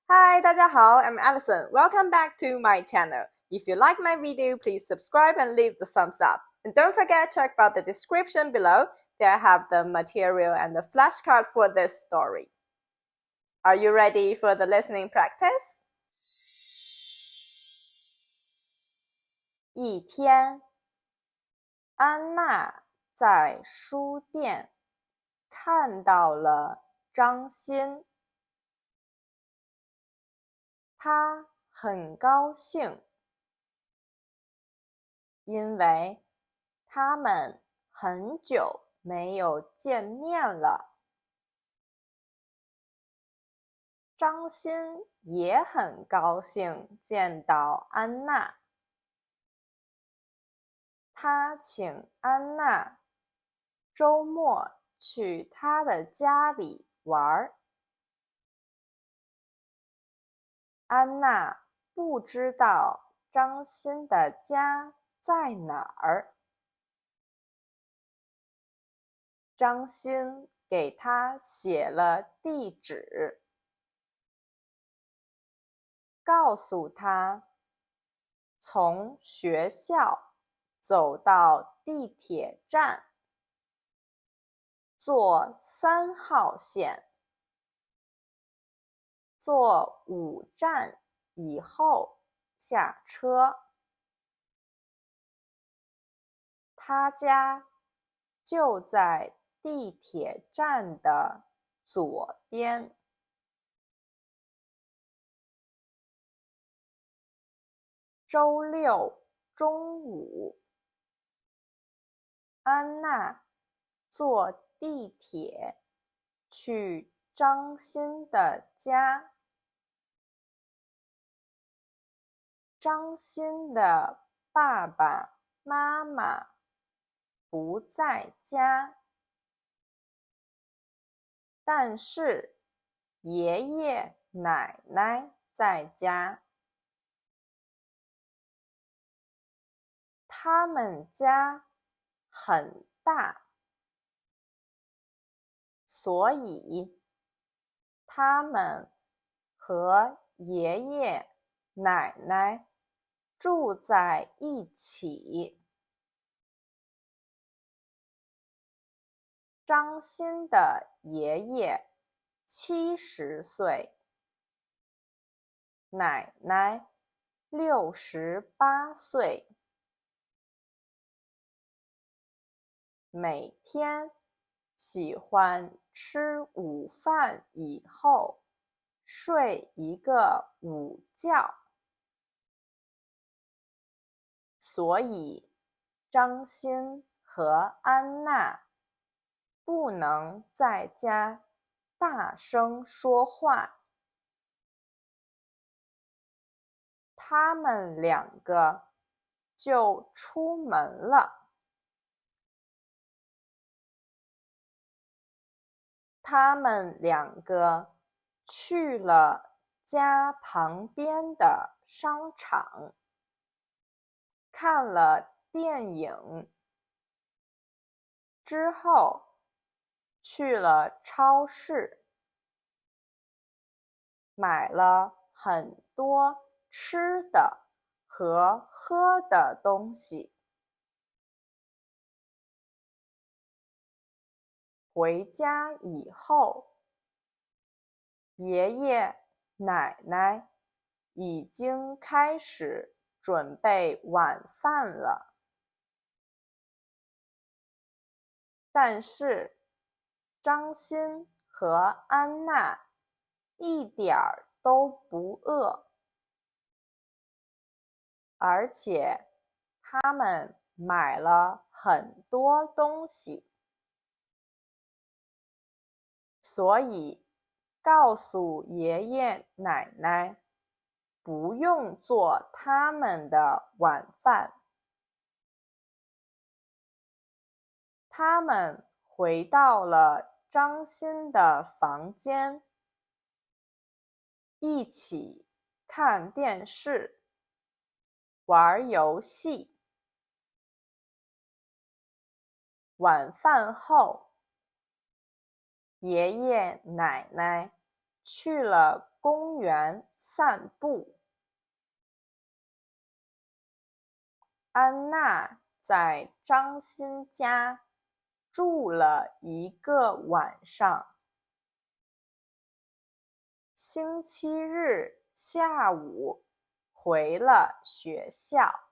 Hi, 大家好 I'm Alison. Welcome back to my channel. If you like my video, please subscribe and leave the thumbs up. And don't forget to check out the description below. There I have the material and the flashcard for this story. Are you ready for the listening practice? 一天，安娜在书店看到了张欣，她很高兴，因为他们很久没有见面了。张欣也很高兴见到安娜，他请安娜周末去他的家里玩。安娜不知道张欣的家在哪儿，张欣给他写了地址，告诉他从学校走到地铁站，坐3号线，坐5站以后下车。他家就在地铁站的左边。周六中午，安娜坐地铁去张欣的家。张欣的爸爸妈妈不在家，但是爷爷奶奶在家。他们家很大，所以他们和爷爷奶奶住在一起。张欣的爷爷70岁，奶奶68岁。每天喜欢吃午饭以后睡一个午觉，所以张欣和安娜不能在家大声说话。他们2个就出门了。他们2个去了家旁边的商场，看了电影，之后去了超市，买了很多吃的和喝的东西。回家以后，爷爷奶奶已经开始准备晚饭了，但是张欣和安娜一点儿都不饿，而且他们买了很多东西，所以告诉爷爷奶奶不用做他们的晚饭。他们回到了张欣的房间，一起看电视，玩游戏。晚饭后，爷爷奶奶去了公园散步。安娜在张欣家住了1个晚上。星期日下午回了学校。